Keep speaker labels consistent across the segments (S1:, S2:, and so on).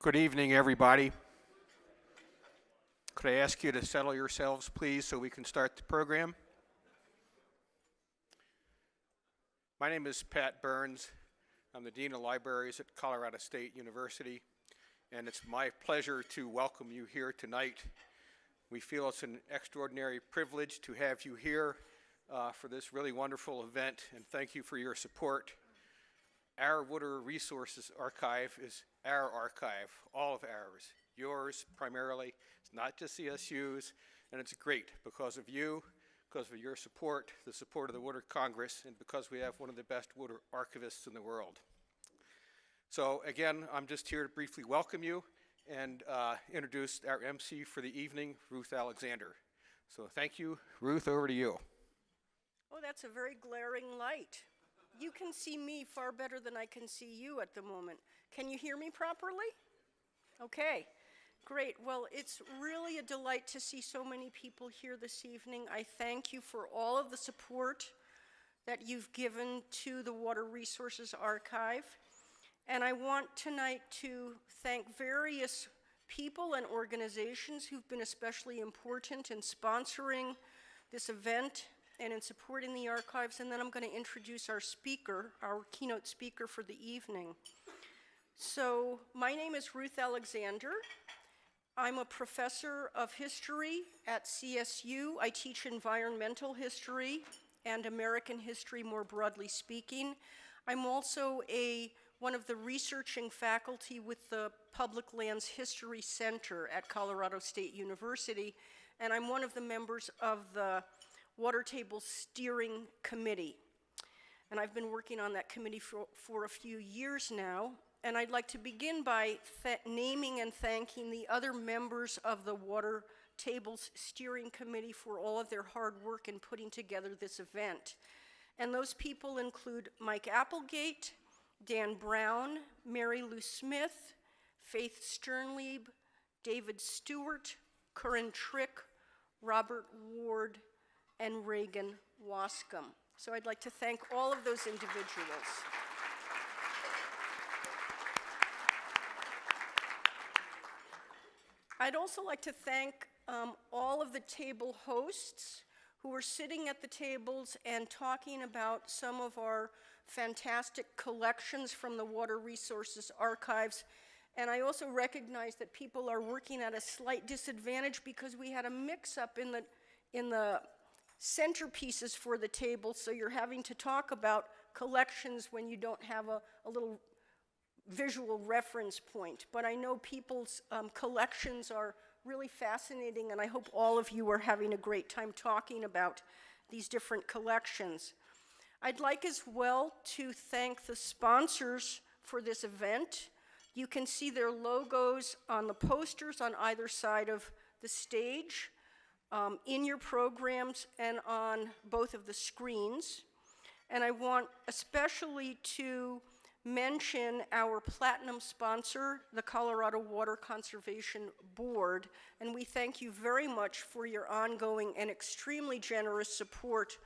S1: Good evening, everybody. Could I ask you to settle yourselves, please, so we can start the program? My name is Pat Burns. I'm the Dean of Libraries at Colorado State University, and it's my pleasure to welcome you here tonight. We feel it's an extraordinary privilege to have you here for this really wonderful event, and thank you for your support. Our Water Resources Archive is our archive, all of ours, yours primarily. It's not just CSU's, and it's great because of you, because of your support, the support of the Water Congress, and because we have one of the best water archivists in the world. So again, I'm just here to briefly welcome you and introduce our MC for the evening, Ruth Alexander. So thank you. Ruth, over to you.
S2: Oh, that's a very glaring light. You can see me far better than I can see you at the moment. Can you hear me properly? Okay, great. Well, it's really a delight to see so many people here this evening. I thank you for all of the support that you've given to the Water Resources Archive. And I want tonight to thank various people and organizations who've been especially important in sponsoring this event and in supporting the archives, and then I'm going to introduce our speaker, our keynote speaker for the evening. So my name is Ruth Alexander. I'm a professor of history at CSU. I teach environmental history and American history more broadly speaking. I'm also one of the researching faculty with the Public Lands History Center at Colorado State University, and I'm one of the members of the Water Table Steering Committee. And I've been working on that committee for a few years now. And I'd like to begin by naming and thanking the other members of the Water Tables Steering Committee for all of their hard work in putting together this event. And those people include Mike Applegate, Dan Brown, Mary Lou Smith, Faith Sternlieb, David Stewart, Curran Trick, Robert Ward, and Reagan Wascom. So I'd like to thank all of those individuals. I'd also like to thank all of the table hosts who are sitting at the tables and talking about some of our fantastic collections from the Water Resources Archives. And I also recognize that people are working at a slight disadvantage because we had a mix-up in the centerpieces for the table, so you're having to talk about collections when you don't have a little visual reference point. But I know people's collections are really fascinating, and I hope all of you are having a great time talking about these different collections. I'd like as well to thank the sponsors for this event. You can see their logos on the posters on either side of the stage, in your programs, and on both of the screens. And I want especially to mention our platinum sponsor, the Colorado Water Conservation Board, and we thank you very much for your ongoing and extremely generous support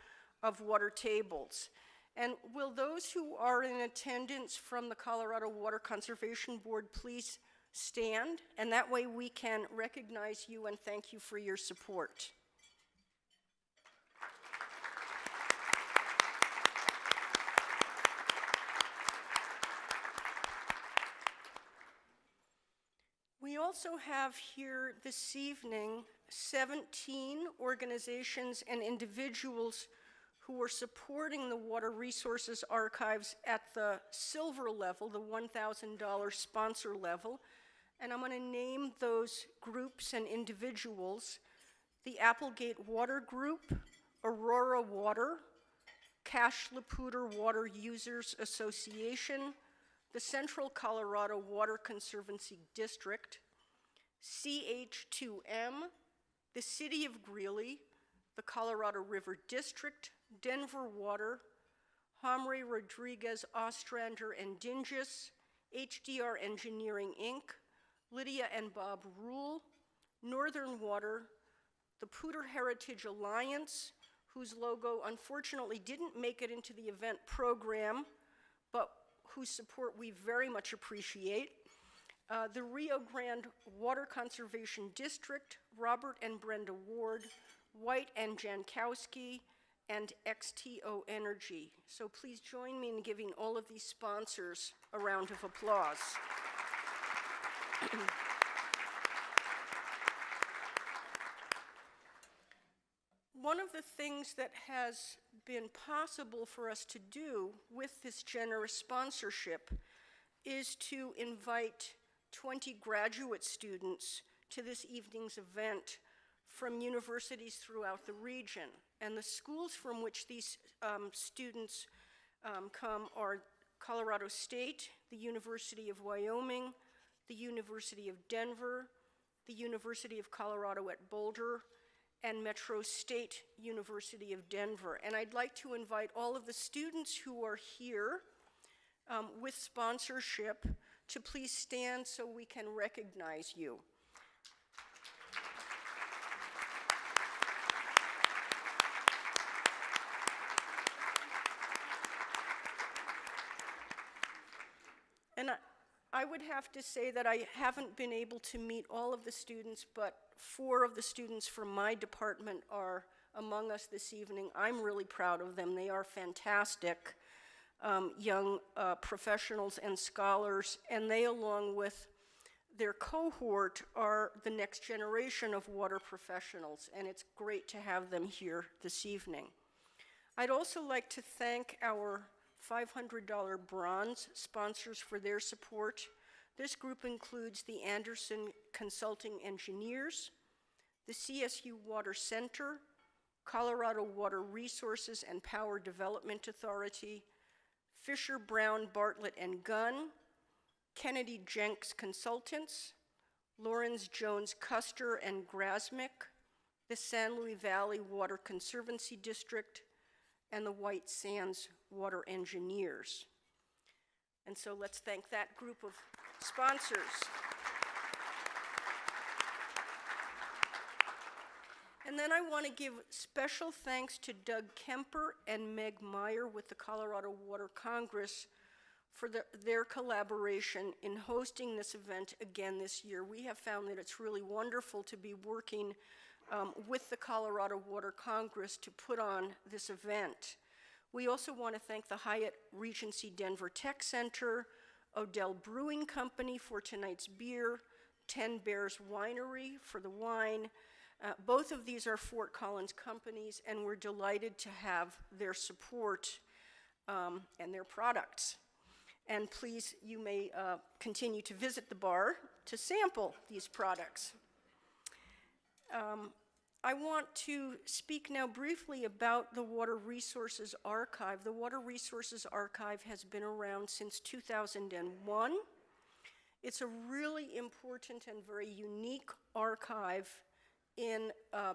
S2: of Water Tables. And will those who are in attendance from the Colorado Water Conservation Board please stand, and that way we can recognize you and thank you for your support. We also have here this evening 17 organizations and individuals who are supporting the Water Resources Archives at the silver level, the $1,000 sponsor level. And I'm going to name those groups and individuals: the Applegate Water Group, Aurora Water, Cache-la-Poudre Water Users Association, the Central Colorado Water Conservancy District, CH2M, the City of Greeley, the Colorado River District, Denver Water, Hamre Rodriguez Ostrander and Dingus, HDR Engineering Inc., Lydia and Bob Rule, Northern Water, the Poudre Heritage Alliance, whose logo unfortunately didn't make it into the event program, but whose support we very much appreciate, the Rio Grande Water Conservation District, Robert and Brenda Ward, White and Jankowski, and XTO Energy. So please join me in giving all of these sponsors a round of applause. One of the things that has been possible for us to do with this generous sponsorship is to invite 20 graduate students to this evening's event from universities throughout the region. And the schools from which these students come are Colorado State, the University of Wyoming, the University of Denver, the University of Colorado at Boulder, and Metro State University of Denver. And I'd like to invite all of the students who are here with sponsorship to please stand so we can recognize you. And I would have to say that I haven't been able to meet all of the students, but 4 of the students from my department are among us this evening. I'm really proud of them. They are fantastic young professionals and scholars, and they, along with their cohort, are the next generation of water professionals, and it's great to have them here this evening. I'd also like to thank our $500 bronze sponsors for their support. This group includes the Anderson Consulting Engineers, the CSU Water Center, Colorado Water Resources and Power Development Authority, Fisher Brown Bartlett and Gunn, Kennedy Jenks Consultants, Lawrence Jones Custer and Grasmick, the San Luis Valley Water Conservancy District, and the White Sands Water Engineers. And so let's thank that group of sponsors. And then I want to give special thanks to Doug Kemper and Meg Meyer with the Colorado Water Congress for their collaboration in hosting this event again this year. We have found that it's really wonderful to be working with the Colorado Water Congress to put on this event. We also want to thank the Hyatt Regency Denver Tech Center, Odell Brewing Company for tonight's beer, 10 Bears Winery for the wine. Both of these are Fort Collins companies, and we're delighted to have their support and their products. And please, you may continue to visit the bar to sample these products. I want to speak now briefly about the Water Resources Archive. The Water Resources Archive has been around since 2001. It's a really important and very unique archive in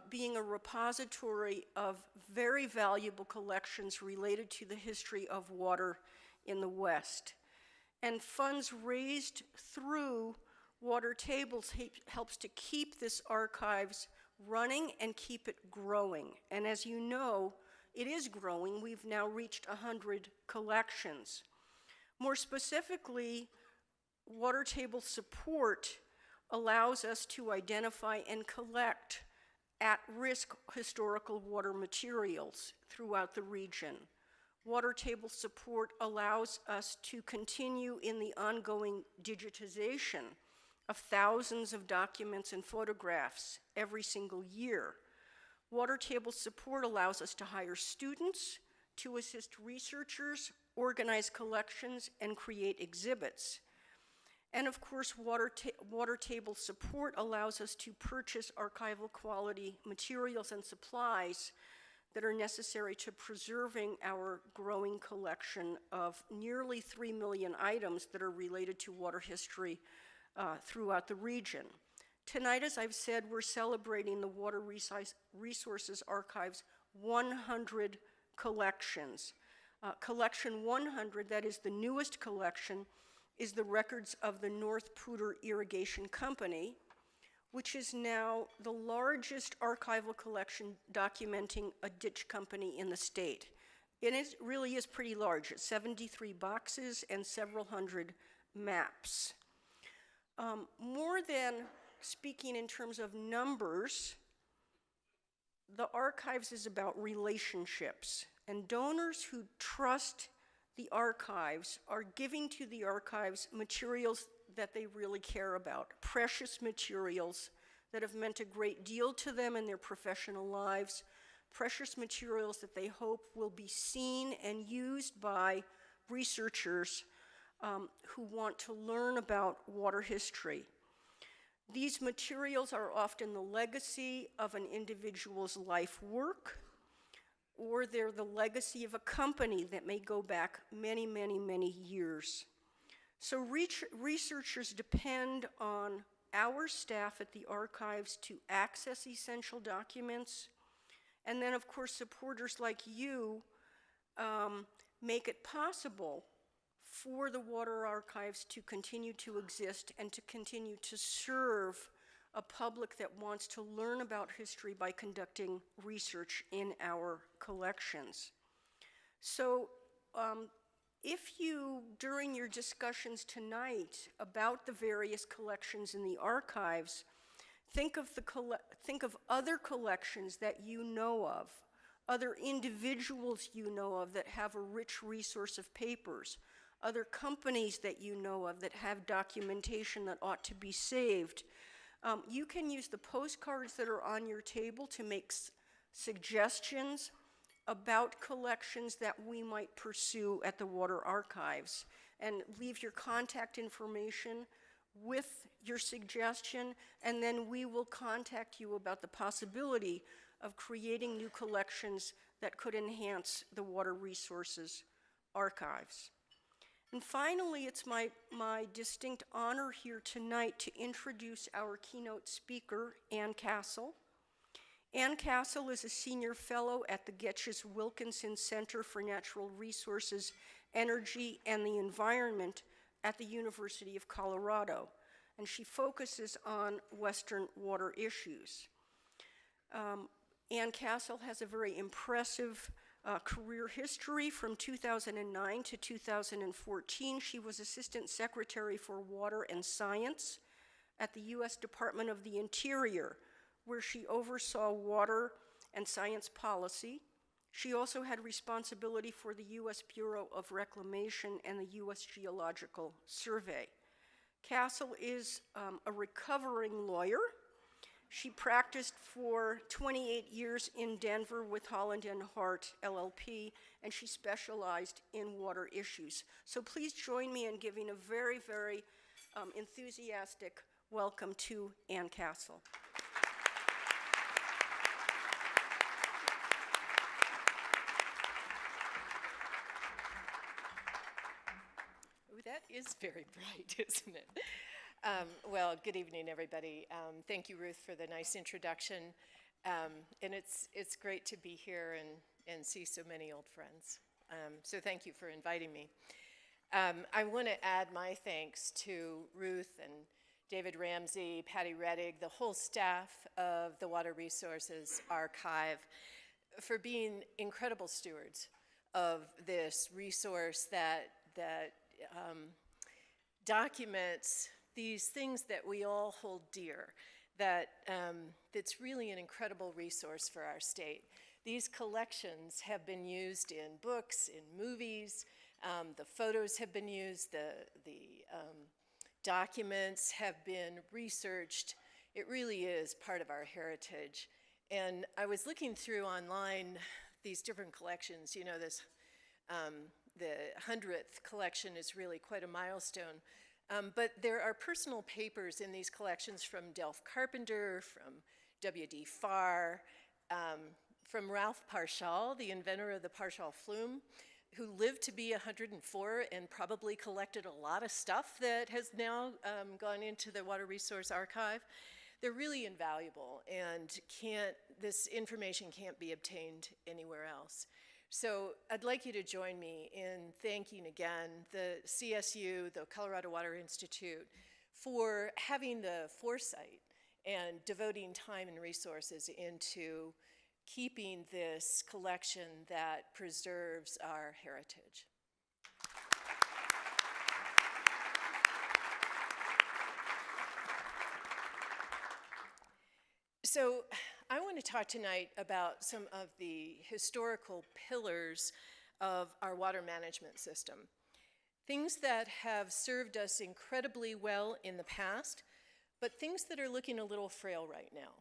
S2: being a repository of very valuable collections related to the history of water in the West. And funds raised through Water Tables helps to keep this archives running and keep it growing. And as you know, it is growing. We've now reached 100 collections. More specifically, Water Table support allows us to identify and collect at-risk historical water materials throughout the region. Water Table support allows us to continue in the ongoing digitization of thousands of documents and photographs every single year. Water Table support allows us to hire students, to assist researchers, organize collections, and create exhibits. And of course, Water Table support allows us to purchase archival quality materials and supplies that are necessary to preserving our growing collection of nearly 3 million items that are related to water history throughout the region. Tonight, as I've said, we're celebrating the Water Resources Archive's 100 collections. Collection 100, that is the newest collection, is the records of the North Poudre Irrigation Company, which is now the largest archival collection documenting a ditch company in the state. And it really is pretty large. It's 73 boxes and several hundred maps. More than speaking in terms of numbers, the archives is about relationships, and donors who trust the archives are giving to the archives materials that they really care about, precious materials that have meant a great deal to them in their professional lives, precious materials that they hope will be seen and used by researchers who want to learn about water history. These materials are often the legacy of an individual's life work, or they're the legacy of a company that may go back many, many, many years. So researchers depend on our staff at the archives to access essential documents, and then of course supporters like you make it possible for the water archives to continue to exist and to continue to serve a public that wants to learn about history by conducting research in our collections. So if you, during your discussions tonight about the various collections in the archives, think of other collections that you know of, other individuals you know of that have a rich resource of papers, other companies that you know of that have documentation that ought to be saved. You can use the postcards that are on your table to make suggestions about collections that we might pursue at the Water Archives, and leave your contact information with your suggestion, and then we will contact you about the possibility of creating new collections that could enhance the water resources archives. And finally, it's my distinct honor here tonight to introduce our keynote speaker, Ann Castle. Ann Castle is a senior fellow at the Getches Wilkinson Center for Natural Resources, Energy, and the Environment at the University of Colorado, and she focuses on Western water issues. Ann Castle has a very impressive career history. From 2009 to 2014, she was Assistant Secretary for Water and Science at the U.S. Department of the Interior, where she oversaw water and science policy. She also had responsibility for the U.S. Bureau of Reclamation and the U.S. Geological Survey. Castle is a recovering lawyer. She practiced for 28 years in Denver with Holland & Hart LLP, and she specialized in water issues. So please join me in giving a very, very enthusiastic welcome to Ann Castle.
S3: Ooh, that is very bright, isn't it? Well, good evening, everybody. Thank you, Ruth, for the nice introduction. And it's great to be here and see so many old friends. So thank you for inviting me. I want to add my thanks to Ruth and David Ramsey, Patty Rettig, the whole staff of the Water Resources Archive for being incredible stewards of this resource that documents these things that we all hold dear, that's really an incredible resource for our state. These collections have been used in books, in movies, the photos have been used, the documents have been researched. It really is part of our heritage. And I was looking through online these different collections. You know, this the 100th collection is really quite a milestone. But there are personal papers in these collections from Delph Carpenter, from W.D. Farr, from Ralph Parshall, the inventor of the Parshall flume, who lived to be 104 and probably collected a lot of stuff that has now gone into the Water Resource Archive. They're really invaluable, and this information can't be obtained anywhere else. So I'd like you to join me in thanking again the CSU, the Colorado Water Institute, for having the foresight and devoting time and resources into keeping this collection that preserves our heritage. So I want to talk tonight about some of the historical pillars of our water management system. Things that have served us incredibly well in the past, but things that are looking a little frail right now.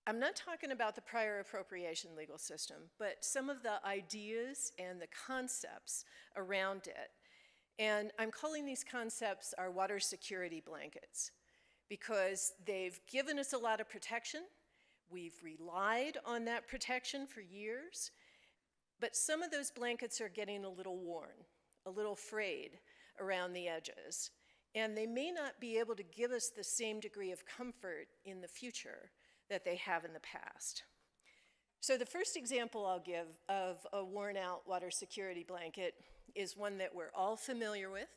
S3: I'm not talking about the prior appropriation legal system, but some of the ideas and the concepts around it. And I'm calling these concepts our water security blankets because they've given us a lot of protection. We've relied on that protection for years, but some of those blankets are getting a little worn, a little frayed around the edges, and they may not be able to give us the same degree of comfort in the future that they have in the past. So the first example I'll give of a worn out water security blanket is one that we're all familiar with.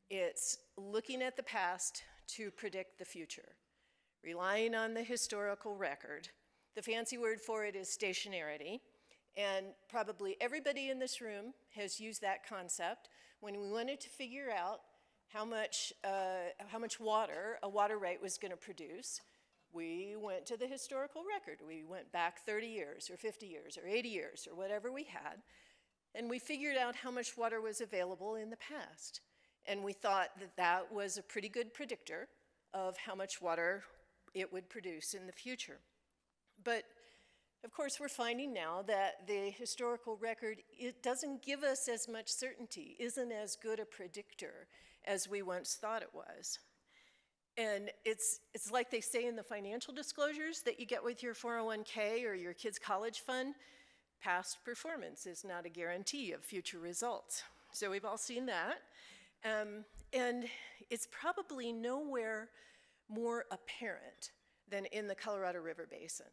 S3: It's looking at the past to predict the future, relying on the historical record. The fancy word for it is stationarity, and probably everybody in this room has used that concept when we wanted to figure out how much water a water right was going to produce. We went to the historical record. We went back 30 years or 50 years or 80 years or whatever we had, and we figured out how much water was available in the past. And we thought that that was a pretty good predictor of how much water it would produce in the future. But of course, we're finding now that the historical record, it doesn't give us as much certainty, isn't as good a predictor as we once thought it was. And it's like they say in the financial disclosures that you get with your 401k or your kid's college fund, past performance is not a guarantee of future results. So we've all seen that. And it's probably nowhere more apparent than in the Colorado River Basin,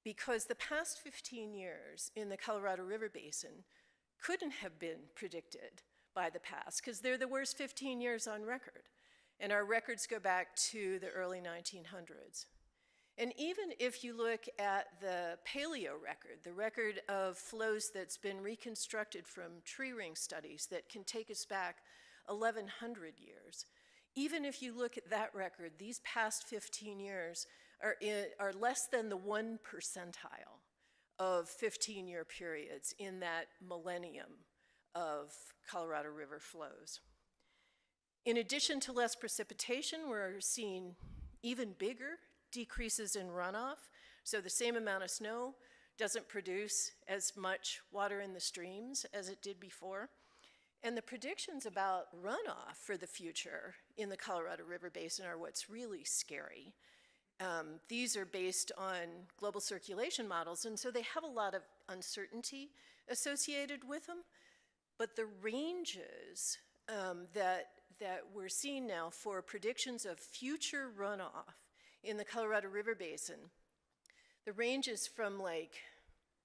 S3: because the past 15 years in the Colorado River Basin couldn't have been predicted by the past, because they're the worst 15 years on record. And our records go back to the early 1900s. And even if you look at the paleo record, the record of flows that's been reconstructed from tree ring studies that can take us back 1,100 years, even if you look at that record, these past 15 years are less than the 1 percentile of 15-year periods in that millennium of Colorado River flows. In addition to less precipitation, we're seeing even bigger decreases in runoff. So the same amount of snow doesn't produce as much water in the streams as it did before. And the predictions about runoff for the future in the Colorado River Basin are what's really scary. These are based on global circulation models, and so they have a lot of uncertainty associated with them. But the ranges that we're seeing now for predictions of future runoff in the Colorado River Basin, the range is from like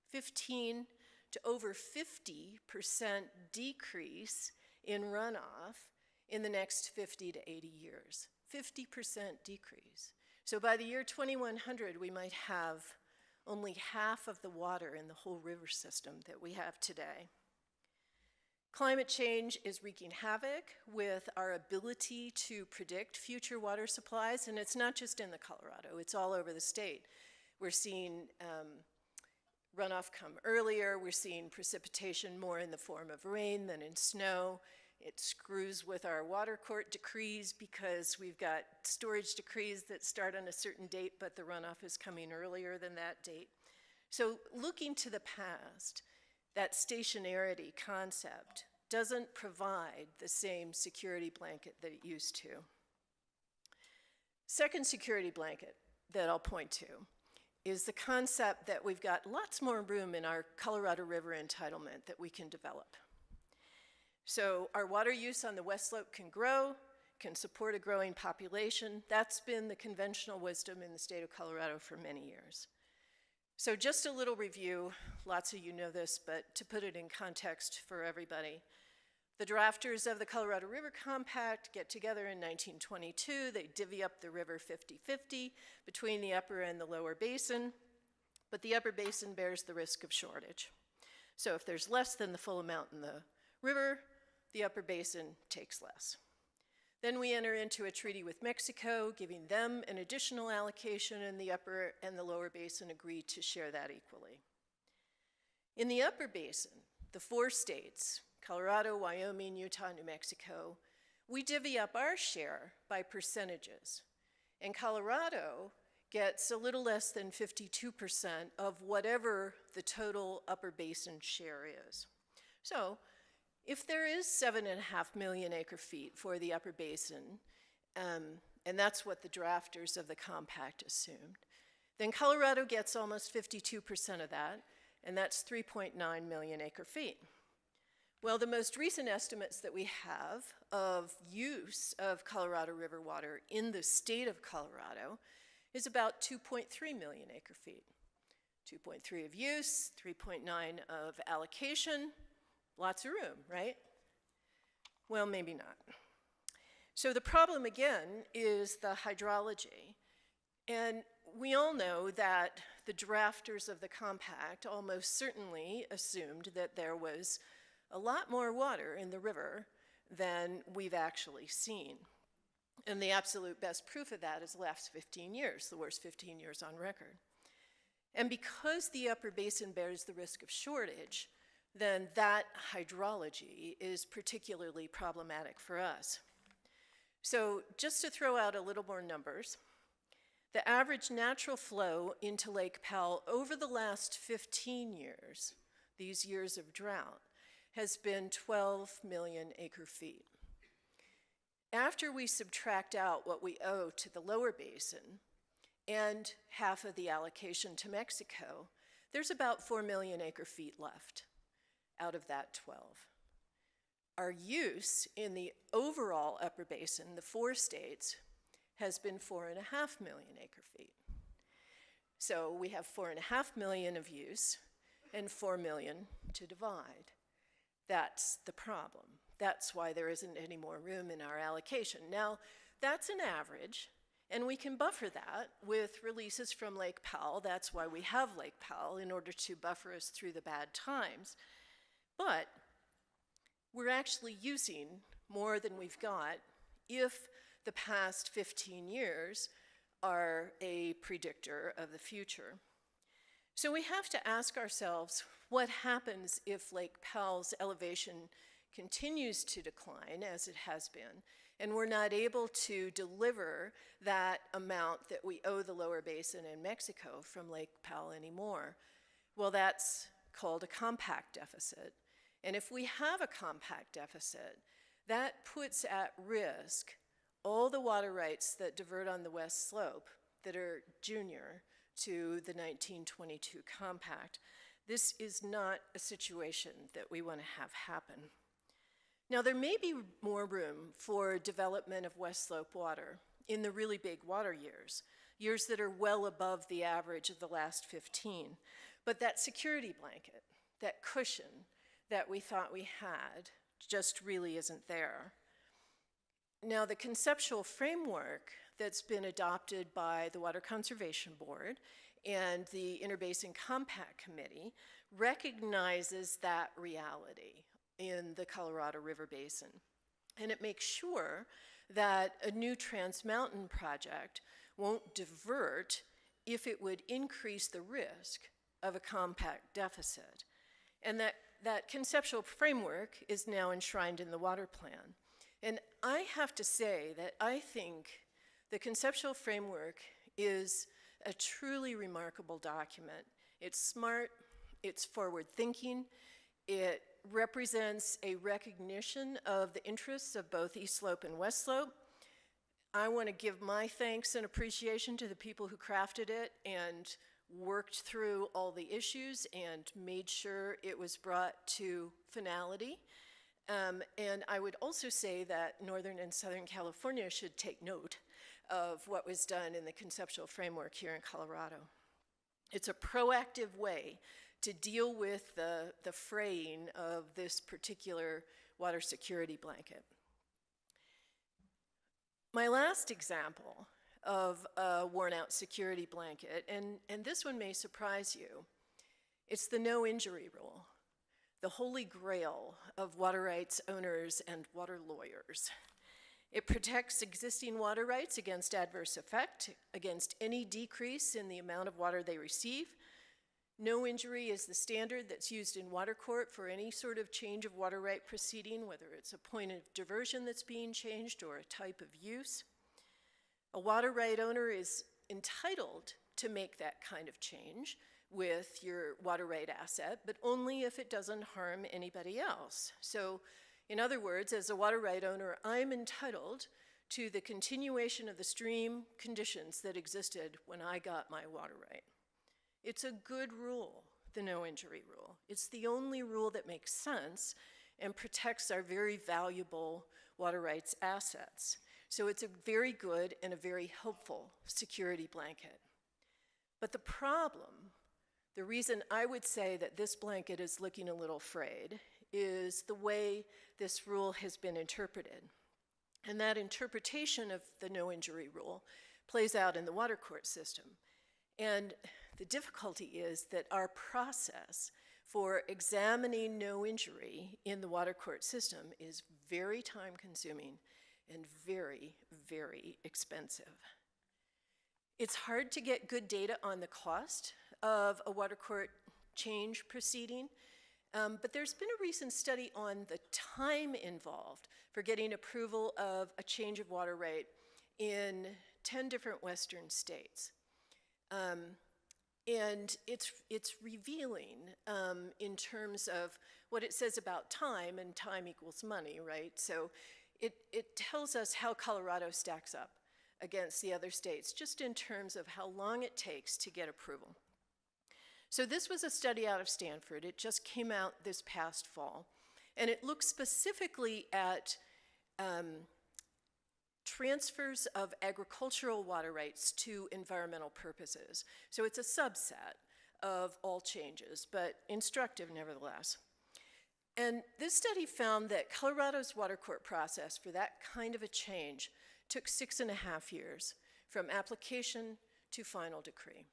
S3: 15 to over 50% decrease in runoff in the next 50 to 80 years. 50% decrease. So by the year 2100, we might have only half of the water in the whole river system that we have today. Climate change is wreaking havoc with our ability to predict future water supplies, and it's not just in the Colorado, it's all over the state. We're seeing runoff come earlier, we're seeing precipitation more in the form of rain than in snow. It screws with our water court decrees because we've got storage decrees that start on a certain date, but the runoff is coming earlier than that date. So looking to the past, that stationarity concept doesn't provide the same security blanket that it used to. Second security blanket that I'll point to is the concept that we've got lots more room in our Colorado River entitlement that we can develop. So our water use on the West Slope can grow, can support a growing population. That's been the conventional wisdom in the state of Colorado for many years. So just a little review, lots of you know this, but to put it in context for everybody, the drafters of the Colorado River Compact get together in 1922. They divvy up the river 50-50 between the upper and the lower basin, but the upper basin bears the risk of shortage. So if there's less than the full amount in the river, the upper basin takes less. Then we enter into a treaty with Mexico, giving them an additional allocation, and the upper and the lower basin agree to share that equally. In the upper basin, the 4 states, Colorado, Wyoming, Utah, New Mexico, we divvy up our share by percentages. And Colorado gets a little less than 52% of whatever the total upper basin share is. So if there is 7.5 million acre feet for the upper basin, and that's what the drafters of the compact assumed, then Colorado gets almost 52% of that, and that's 3.9 million acre feet. Well, the most recent estimates that we have of use of Colorado River water in the state of Colorado is about 2.3 million acre feet. 2.3 of use, 3.9 of allocation, lots of room, right? Well, maybe not. So the problem again is the hydrology. And we all know that the drafters of the compact almost certainly assumed that there was a lot more water in the river than we've actually seen. And the absolute best proof of that is the last 15 years, the worst 15 years on record. And because the upper basin bears the risk of shortage, then that hydrology is particularly problematic for us. So just to throw out a little more numbers, the average natural flow into Lake Powell over the last 15 years, these years of drought, has been 12 million acre feet. After we subtract out what we owe to the lower basin and half of the allocation to Mexico, there's about 4 million acre feet left out of that 12. Our use in the overall upper basin, the 4 states, has been 4.5 million acre feet. So we have 4.5 million of use and 4 million to divide. That's the problem. That's why there isn't any more room in our allocation. Now, that's an average, and we can buffer that with releases from Lake Powell. That's why we have Lake Powell, in order to buffer us through the bad times. But we're actually using more than we've got if the past 15 years are a predictor of the future. So we have to ask ourselves, what happens if Lake Powell's elevation continues to decline, as it has been, and we're not able to deliver that amount that we owe the lower basin in Mexico from Lake Powell anymore? Well, that's called a compact deficit. And if we have a compact deficit, that puts at risk all the water rights that divert on the west slope that are junior to the 1922 compact. This is not a situation that we want to have happen. Now, there may be more room for development of west slope water in the really big water years, years that are well above the average of the last 15. But that security blanket, that cushion that we thought we had, just really isn't there. Now, the conceptual framework that's been adopted by the Water Conservation Board and the Interbasin Compact Committee recognizes that reality in the Colorado River Basin. And it makes sure that a new Trans Mountain project won't divert if it would increase the risk of a compact deficit. And that conceptual framework is now enshrined in the water plan. And I have to say that I think the conceptual framework is a truly remarkable document. It's smart, it's forward-thinking, it represents a recognition of the interests of both East Slope and West Slope. I want to give my thanks and appreciation to the people who crafted it and worked through all the issues and made sure it was brought to finality. And I would also say that Northern and Southern California should take note of what was done in the conceptual framework here in Colorado. It's a proactive way to deal with the fraying of this particular water security blanket. My last example of a worn-out security blanket, and this one may surprise you, it's the no injury rule, the holy grail of water rights owners and water lawyers. It protects existing water rights against adverse effect, against any decrease in the amount of water they receive. No injury is the standard that's used in water court for any sort of change of water right proceeding, whether it's a point of diversion that's being changed or a type of use. A water right owner is entitled to make that kind of change with your water right asset, but only if it doesn't harm anybody else. So, in other words, as a water right owner, I'm entitled to the continuation of the stream conditions that existed when I got my water right. It's a good rule, the no injury rule. It's the only rule that makes sense and protects our very valuable water rights assets. So it's a very good and a very helpful security blanket. But the problem, the reason I would say that this blanket is looking a little frayed, is the way this rule has been interpreted. And that interpretation of the no injury rule plays out in the water court system. And the difficulty is that our process for examining no injury in the water court system is very time consuming and very, very expensive. It's hard to get good data on the cost of a water court change proceeding, but there's been a recent study on the time involved for getting approval of a change of water right in 10 different Western states. And it's revealing in terms of what it says about time, and time equals money, right? So it tells us how Colorado stacks up against the other states, just in terms of how long it takes to get approval. So this was a study out of Stanford. It just came out this past fall, and it looks specifically at transfers of agricultural water rights to environmental purposes. So it's a subset of all changes, but instructive nevertheless. And this study found that Colorado's water court process for that kind of a change took 6.5 years from application to final decree.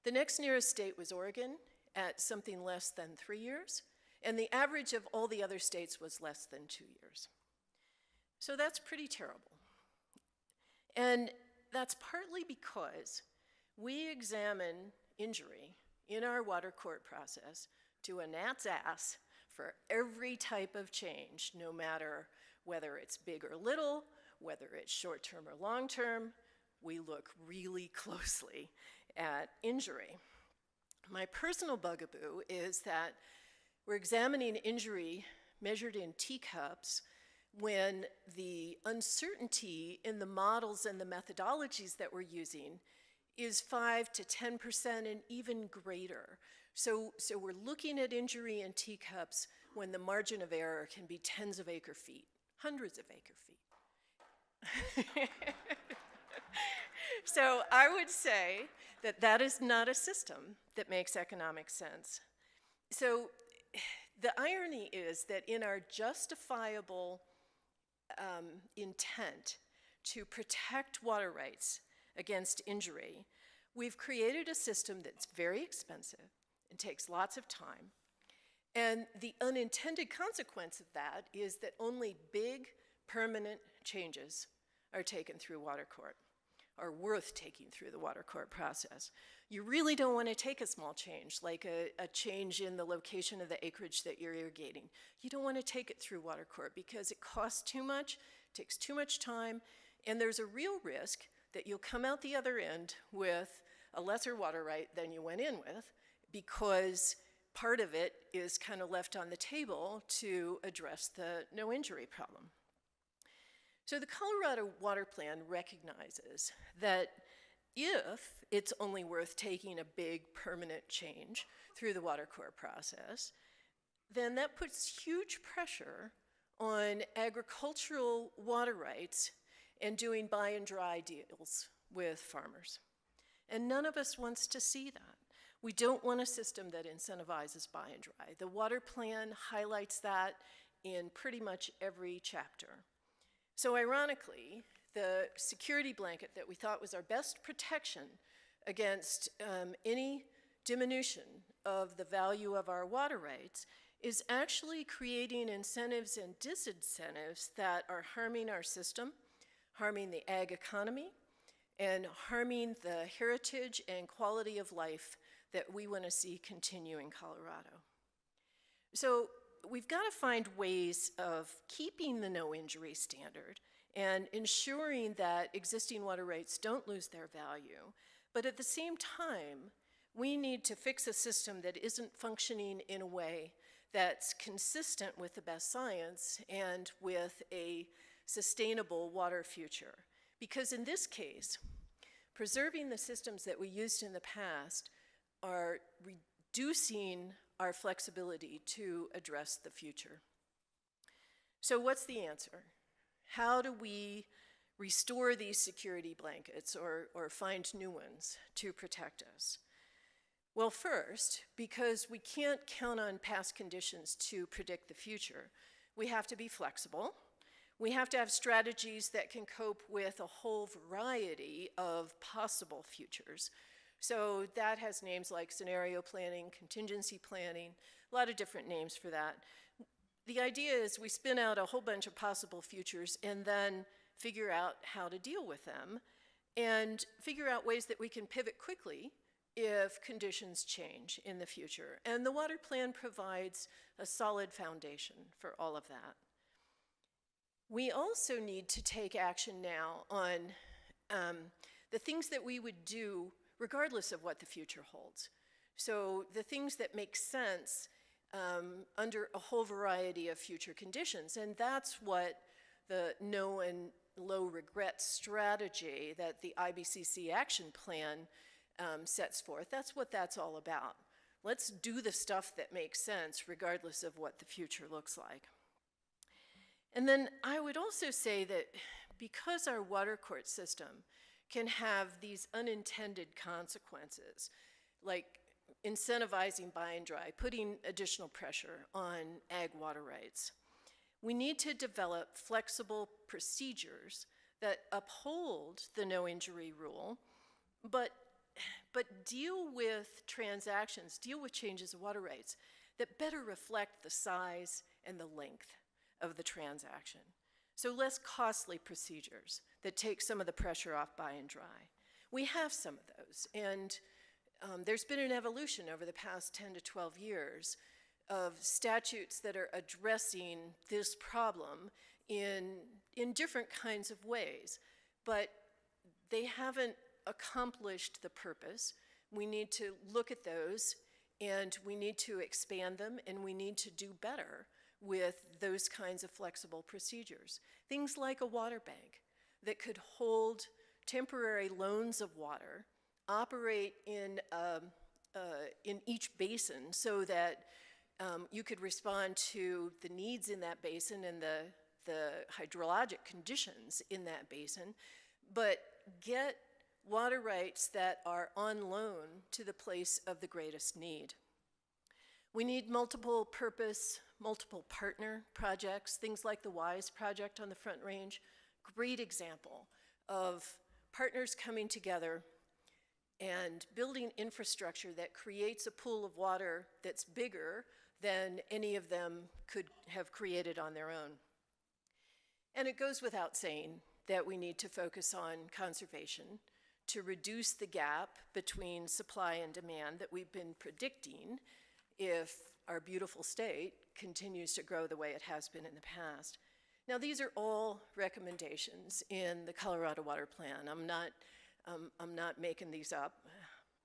S3: The next nearest state was Oregon at something less than 3 years, and the average of all the other states was less than 2 years. So that's pretty terrible. And that's partly because we examine injury in our water court process to a gnat's ass for every type of change, no matter whether it's big or little, whether it's short-term or long-term. We look really closely at injury. My personal bugaboo is that we're examining injury measured in teacups when the uncertainty in the models and the methodologies that we're using is 5 to 10% and even greater. So we're looking at injury in teacups when the margin of error can be tens of acre feet, hundreds of acre feet. So I would say that that is not a system that makes economic sense. So the irony is that in our justifiable intent to protect water rights against injury, we've created a system that's very expensive and takes lots of time. And the unintended consequence of that is that only big, permanent changes are taken through water court, are worth taking through the water court process. You really don't want to take a small change, like a change in the location of the acreage that you're irrigating. You don't want to take it through water court because it costs too much, takes too much time, and there's a real risk that you'll come out the other end with a lesser water right than you went in with, because part of it is kind of left on the table to address the no injury problem. So the Colorado Water Plan recognizes that if it's only worth taking a big permanent change through the water court process, then that puts huge pressure on agricultural water rights and doing buy and dry deals with farmers. And none of us wants to see that. We don't want a system that incentivizes buy and dry. The water plan highlights that in pretty much every chapter. So ironically, the security blanket that we thought was our best protection against any diminution of the value of our water rights is actually creating incentives and disincentives that are harming our system, harming the ag economy, and harming the heritage and quality of life that we want to see continue in Colorado. So we've got to find ways of keeping the no injury standard and ensuring that existing water rights don't lose their value. But at the same time, we need to fix a system that isn't functioning in a way that's consistent with the best science and with a sustainable water future. Because in this case, preserving the systems that we used in the past are reducing our flexibility to address the future. So what's the answer? How do we restore these security blankets or find new ones to protect us? Well, first, because we can't count on past conditions to predict the future, we have to be flexible. We have to have strategies that can cope with a whole variety of possible futures. So that has names like scenario planning, contingency planning, a lot of different names for that. The idea is we spin out a whole bunch of possible futures and then figure out how to deal with them and figure out ways that we can pivot quickly if conditions change in the future. And the water plan provides a solid foundation for all of that. We also need to take action now on the things that we would do regardless of what the future holds. So the things that make sense under a whole variety of future conditions. And that's what the no and low regret strategy that the IBCC action plan sets forth. That's what that's all about. Let's do the stuff that makes sense regardless of what the future looks like. And then I would also say that because our water court system can have these unintended consequences, like incentivizing buy and dry, putting additional pressure on ag water rights, we need to develop flexible procedures that uphold the no injury rule, but deal with transactions, deal with changes of water rights that better reflect the size and the length of the transaction. So less costly procedures that take some of the pressure off buy and dry. We have some of those, and there's been an evolution over the past 10 to 12 years of statutes that are addressing this problem in different kinds of ways, but they haven't accomplished the purpose. We need to look at those, and we need to expand them, and we need to do better with those kinds of flexible procedures. Things like a water bank that could hold temporary loans of water, operate in each basin so that you could respond to the needs in that basin and the hydrologic conditions in that basin, but get water rights that are on loan to the place of the greatest need. We need multiple purpose, multiple partner projects, things like the WISE project on the Front Range. Great example of partners coming together and building infrastructure that creates a pool of water that's bigger than any of them could have created on their own. And it goes without saying that we need to focus on conservation to reduce the gap between supply and demand that we've been predicting if our beautiful state continues to grow the way it has been in the past. Now, these are all recommendations in the Colorado Water Plan. I'm not making these up.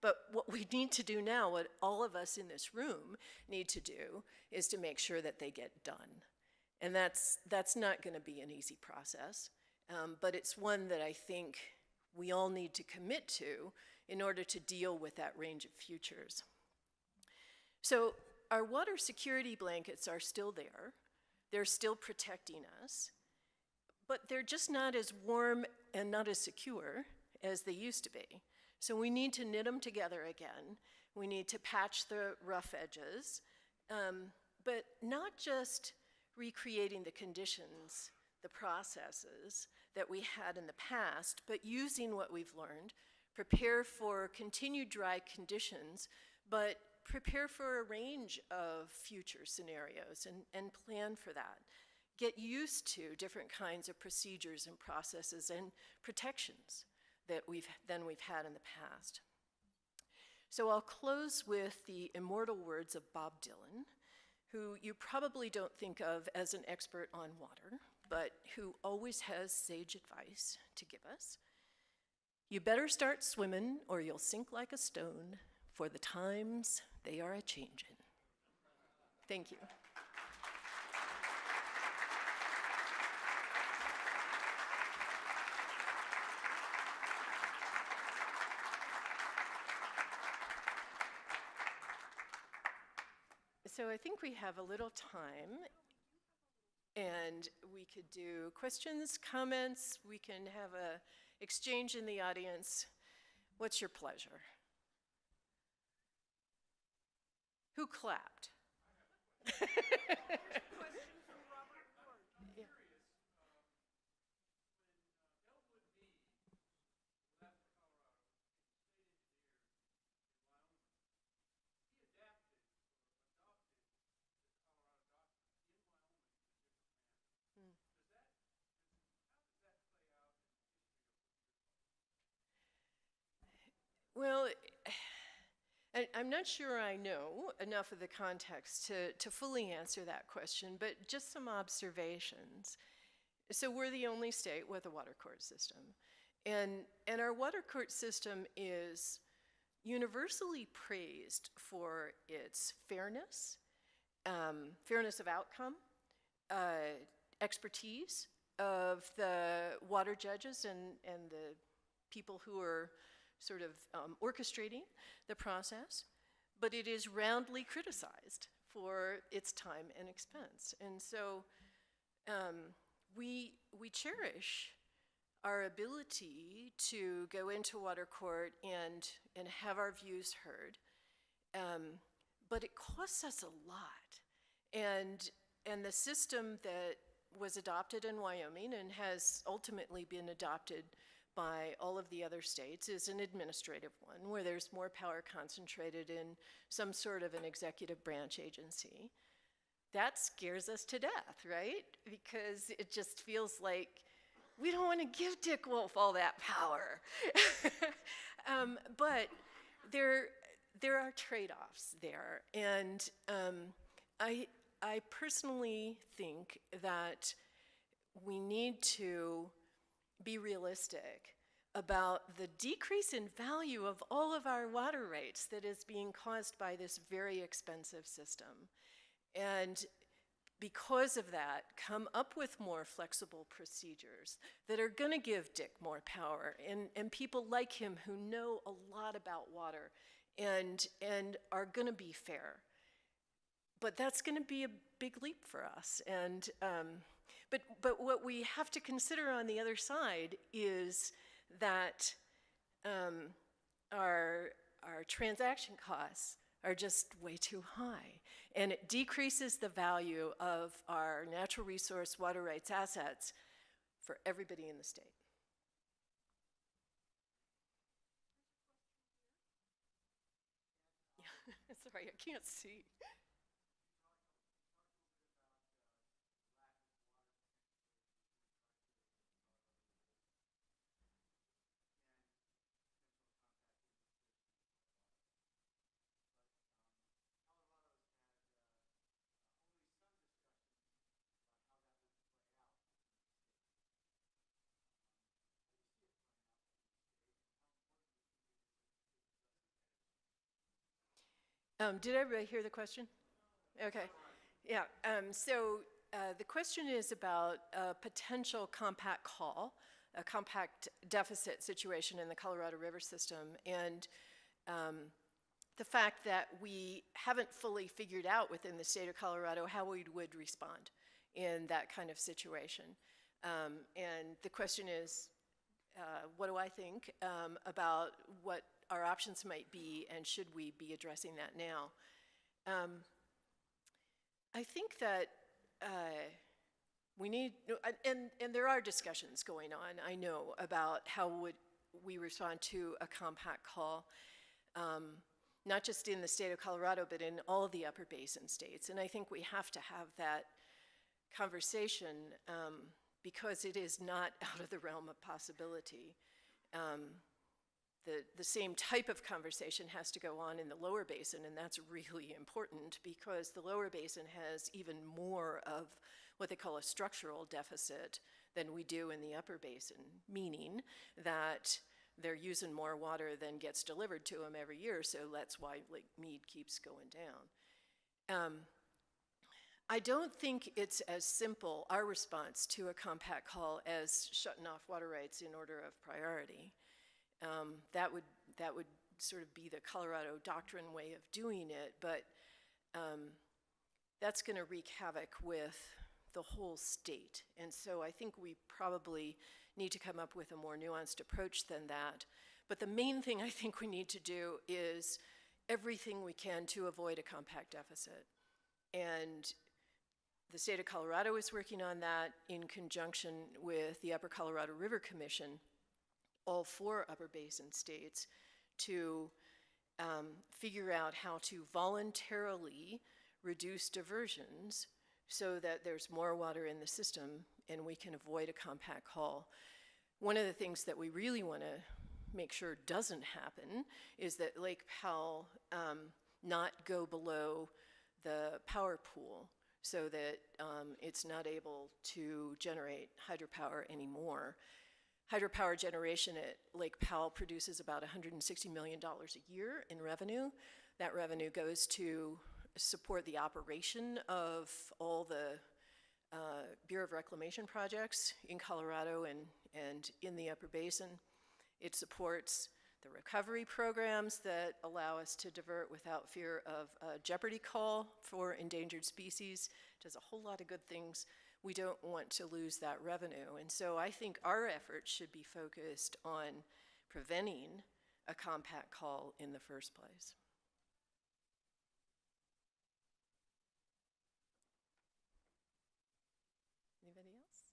S3: But what we need to do now, what all of us in this room need to do, is to make sure that they get done. And that's not going to be an easy process, but it's one that I think we all need to commit to in order to deal with that range of futures. So our water security blankets are still there. They're still protecting us, but they're just not as warm and not as secure as they used to be. So we need to knit them together again. We need to patch the rough edges, but not just recreating the conditions, the processes that we had in the past, but using what we've learned, prepare for continued dry conditions, but prepare for a range of future scenarios and plan for that. Get used to different kinds of procedures and processes and protections that we've had in the past. So I'll close with the immortal words of Bob Dylan, who you probably don't think of as an expert on water, but who always has sage advice to give us. You better start swimming or you'll sink like a stone, for the times they are a-changin'. Thank you. So I think we have a little time, and we could do questions, comments, we can have a exchange in the audience. What's your pleasure? Who clapped? Yeah. Well, I'm not sure I know enough of the context to fully answer that question, but just some observations. So we're the only state with a water court system. And our water court system is universally praised for its fairness, fairness of outcome, expertise of the water judges and the people who are sort of orchestrating the process, but it is roundly criticized for its time and expense. And so we cherish our ability to go into water court and have our views heard, but it costs us a lot. And the system that was adopted in Wyoming and has ultimately been adopted by all of the other states is an administrative one where there's more power concentrated in some sort of an executive branch agency. That scares us to death, right? Because it just feels like we don't want to give Dick Wolf all that power. But there are trade-offs there. And I personally think that we need to be realistic about the decrease in value of all of our water rights that is being caused by this very expensive system. And because of that, come up with more flexible procedures that are going to give Dick more power and people like him who know a lot about water and are going to be fair. But that's going to be a big leap for us. And But what we have to consider on the other side is that our transaction costs are just way too high. And it decreases the value of our natural resource water rights assets for everybody in the state. Yeah, sorry, I can't see. Did everybody hear the question? Okay. Yeah. So the question is about a potential compact call, a compact deficit situation in the Colorado River system, and the fact that we haven't fully figured out within the state of Colorado how we would respond in that kind of situation. And the question is, what do I think about what our options might be, and should we be addressing that now? I think that we need, and there are discussions going on, I know, about how would we respond to a compact call. not just in the state of Colorado, but in all of the upper basin states. And I think we have to have that conversation because it is not out of the realm of possibility. The same type of conversation has to go on in the lower basin, and that's really important because the lower basin has even more of what they call a structural deficit than we do in the upper basin, meaning that they're using more water than gets delivered to them every year, so that's why Lake Mead keeps going down. I don't think it's as simple, our response to a compact call, as shutting off water rights in order of priority. That would sort of be the Colorado doctrine way of doing it, but that's going to wreak havoc with the whole state. And so I think we probably need to come up with a more nuanced approach than that. But the main thing I think we need to do is everything we can to avoid a compact deficit. And the state of Colorado is working on that in conjunction with the Upper Colorado River Commission, all 4 upper basin states, to figure out how to voluntarily reduce diversions so that there's more water in the system and we can avoid a compact call. One of the things that we really want to make sure doesn't happen is that Lake Powell not go below the power pool so that it's not able to generate hydropower anymore. Hydropower generation at Lake Powell produces about $160 million a year in revenue. That revenue goes to support the operation of all the Bureau of Reclamation projects in Colorado and in the Upper Basin. It supports the recovery programs that allow us to divert without fear of a jeopardy call for endangered species. It does a whole lot of good things. We don't want to lose that revenue. And so I think our efforts should be focused on preventing a compact call in the first place. Anybody else?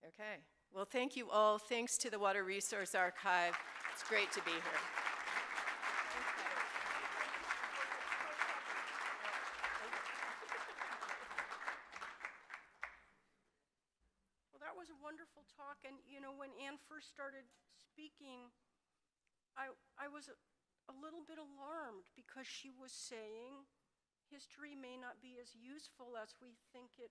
S3: Okay. Well, thank you all. Thanks to the Water Resource Archive. It's great to be here.
S2: Well, that was a wonderful talk. And, you know, when Ann first started speaking, I was a little bit alarmed because she was saying history may not be as useful as we think it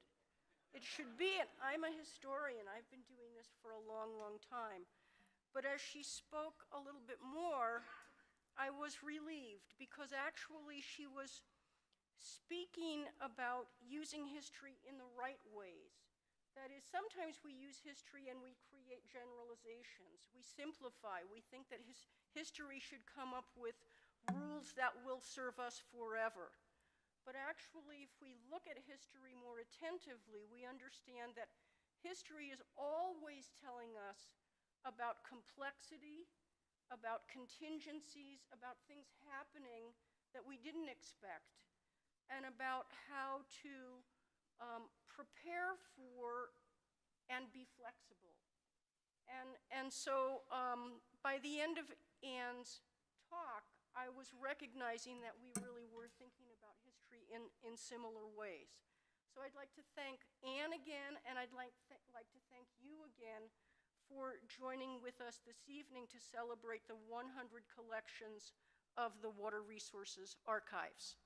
S2: should be. And I'm a historian. I've been doing this for a long, long time. But as she spoke a little bit more, I was relieved because actually she was speaking about using history in the right ways. That is, sometimes we use history and we create generalizations. We simplify. We think that history should come up with rules that will serve us forever. But actually, if we look at history more attentively, we understand that history is always telling us about complexity, about contingencies, about things happening that we didn't expect, and about how to prepare for and be flexible. And so by the end of Ann's talk, I was recognizing that we really were thinking about history in similar ways. So I'd like to thank Ann again, and I'd like to thank you again for joining with us this evening to celebrate the 100 collections of the Water Resources Archives.